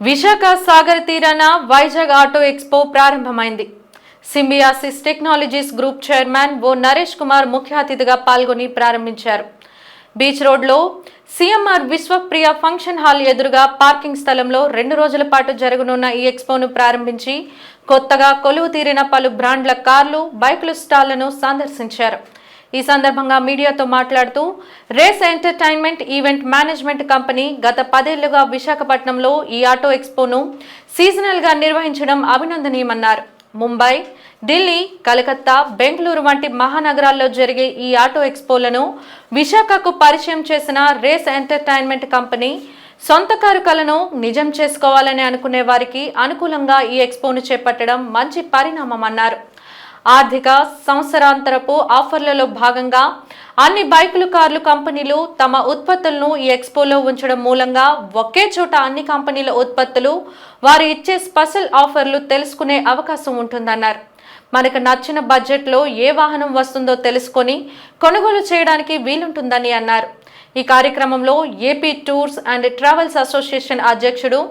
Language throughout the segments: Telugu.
విశాఖ సాగర్ తీరాన వైజాగ్ ఆటో ఎక్స్పో ప్రారంభమైంది. సింబియాసిస్ టెక్నాలజీస్ గ్రూప్ చైర్మన్ ఓ నరేష్ కుమార్ ముఖ్య అతిథిగా పాల్గొని ప్రారంభించారు. బీచ్ రోడ్లో సిఎంఆర్ విశ్వప్రియ ఫంక్షన్ హాల్ ఎదురుగా పార్కింగ్ స్థలంలో 2 రోజుల పాటు జరగనున్న ఈ ఎక్స్పోను ప్రారంభించి కొత్తగా కొలువు తీరిన పలు బ్రాండ్ల కార్లు, బైకుల స్టాళ్లను సందర్శించారు. ఈ సందర్భంగా మీడియాతో మాట్లాడుతూ Race entertainment event management company గత 10 ఏళ్లుగా విశాఖపట్నంలో ఈ ఆటో ఎక్స్పోను సీజనల్ గా నిర్వహించడం అభినందనీయమన్నారు. ముంబై, ఢిల్లీ, కలకత్తా, బెంగళూరు వంటి మహానగరాల్లో జరిగే ఈ ఆటో ఎక్స్పోలను విశాఖకు పరిచయం చేసిన రేస్ ఎంటర్టైన్మెంట్ కంపెనీ సొంత కారు కలను నిజం చేసుకోవాలని అనుకునే వారికి అనుకూలంగా ఈ ఎక్స్పోను చేపట్టడం మంచి పరిణామమన్నారు. ఆర్థిక సంవత్సరాంతరపు ఆఫర్లలో భాగంగా అన్ని బైకులు, కార్లు కంపెనీలు తమ ఉత్పత్తులను ఈ ఎక్స్పోలో ఉంచడం మూలంగా ఒకే చోట అన్ని కంపెనీల ఉత్పత్తులు, వారు ఇచ్చే స్పెషల్ ఆఫర్లు తెలుసుకునే అవకాశం ఉంటుందన్నారు. మనకు నచ్చిన బడ్జెట్లో ఏ వాహనం వస్తుందో తెలుసుకొని కొనుగోలు చేయడానికి వీలుంటుందని అన్నారు. ఈ కార్యక్రమంలో AP tours and travels association అధ్యక్షుడు,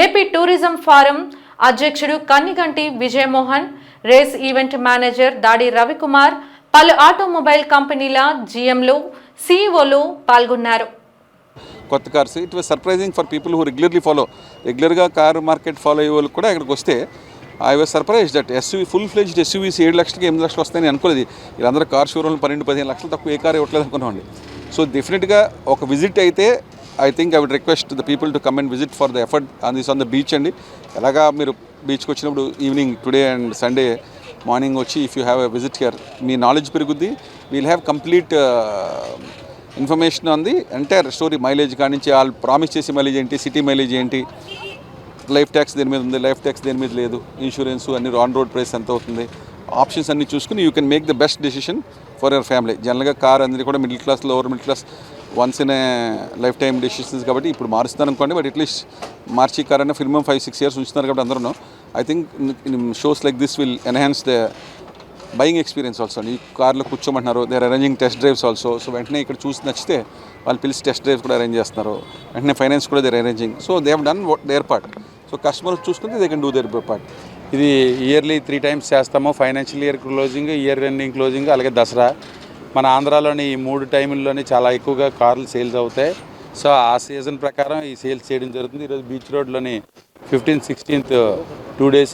ఏపీ టూరిజం ఫారం అధ్యక్షుడు Kanniganti Vijayamohan, Race event manager Dadi Ravikumar, పలు ఆటోమొబైల్ కంపెనీల జీఎంలు, సిఇఓలు పాల్గొన్నారు. కొత్త cars it was surprising for people who రెగ్యులర్గా కార్ మార్కెట్ ఫాలో అయ్యే వాళ్ళు కూడా ఇక్కడికి వస్తే I was surprise that SUV full fledged SUVs 7 లక్షలకి 8 లక్షలు వస్తాయని అనుకోలేదు. వీళ్ళందరూ కార్ షోరూమ్లు 12-15 లక్షలు తక్కువ ఏ కార్ ఇవ్వట్లేదు అనుకున్నామండి. సో డెఫినెట్గా ఒక విజిట్ అయితే I think I would request the people to come and visit for the effort on the beach అండి. ఎలాగా మీరు బీచ్కి వచ్చినప్పుడు evening today and Sunday morning వచ్చి if you have a visit here మీ నాలెడ్జ్ పెరుగుద్ది. We'll have complete information on the entire story. Mileage కాడి నుంచి వాళ్ళు ప్రామిస్ చేసే మైలేజ్ ఏంటి, సిటీ మైలేజ్ ఏంటి, లైఫ్ ట్యాక్స్ దేని మీద ఉంది, లైఫ్ ట్యాక్స్ దేని మీద లేదు, ఇన్సూరెన్స్ అన్ని ఆన్ రోడ్ ప్రైస్ ఎంత అవుతుంది, ఆప్షన్స్ అన్ని చూసుకుని you can make the best decision for your family. జనరల్గా కార్ అందరినీ కూడా middle class, lower middle class once in a life time decisions కాబట్టి ఇప్పుడు మారుస్తున్నారు అనుకోండి. బట్ అట్లీస్ట్ మార్చి కార్ అన్న మినిమం 5-6 years ఉంచుతున్నారు కాబట్టి అందరూ I think shows like this will enhance the buying experience also. ఈ కార్లో కూర్చోమంటున్నారు, they are arranging test drives also. So వెంటనే ఇక్కడ చూసి నచ్చితే వాళ్ళు పిలిచి టెస్ట్ డ్రైవ్స్ కూడా అరేంజ్ చేస్తున్నారు. వెంటనే ఫైనాన్స్ కూడా they are arranging. So they have done their part. So customers చూసుకుంటే they can do their part. ఇది ఇయర్లీ 3 times చేస్తాము. Financial year closing, year ending closing, అలాగే దసరా. మన ఆంధ్రాలోని ఈ 3 టైముల్లోని చాలా ఎక్కువగా కార్లు సేల్స్ అవుతాయి. సో ఆ సీజన్ ప్రకారం ఈ సేల్స్ చేయడం జరుగుతుంది. ఈరోజు బీచ్ రోడ్లోని 15th, 16th 2 days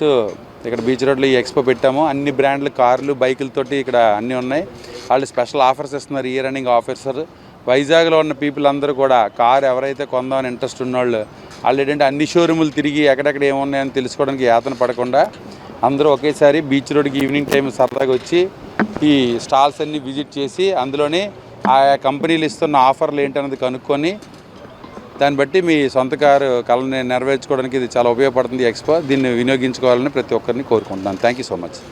ఇక్కడ బీచ్ రోడ్లో ఈ ఎక్స్పో పెట్టాము. అన్ని బ్రాండ్లు కార్లు, బైకులతోటి ఇక్కడ అన్నీ ఉన్నాయి. వాళ్ళు స్పెషల్ ఆఫర్స్ ఇస్తున్నారు, ఇయర్ ఎండింగ్ ఆఫర్స్. వైజాగ్లో ఉన్న పీపుల్ అందరూ కూడా కారు ఎవరైతే కొందామని ఇంట్రెస్ట్ ఉన్నవాళ్ళు వాళ్ళు ఏంటంటే అన్ని షోరూములు తిరిగి ఎక్కడెక్కడ ఏమున్నాయని తెలుసుకోవడానికి యాతన పడకుండా అందరూ ఒకేసారి బీచ్ రోడ్కి ఈవినింగ్ టైం సరదాగా వచ్చి ఈ స్టాల్స్ అన్నీ విజిట్ చేసి అందులోని ఆయా కంపెనీలు ఇస్తున్న ఆఫర్లు ఏంటన్నది కనుక్కొని దాన్ని బట్టి మీ సొంత కారు కళని నెరవేర్చుకోవడానికి ఇది చాలా ఉపయోగపడుతుంది ఎక్స్పో. దీన్ని వినియోగించుకోవాలని ప్రతి ఒక్కరిని కోరుకుంటున్నాను. Thank you so much.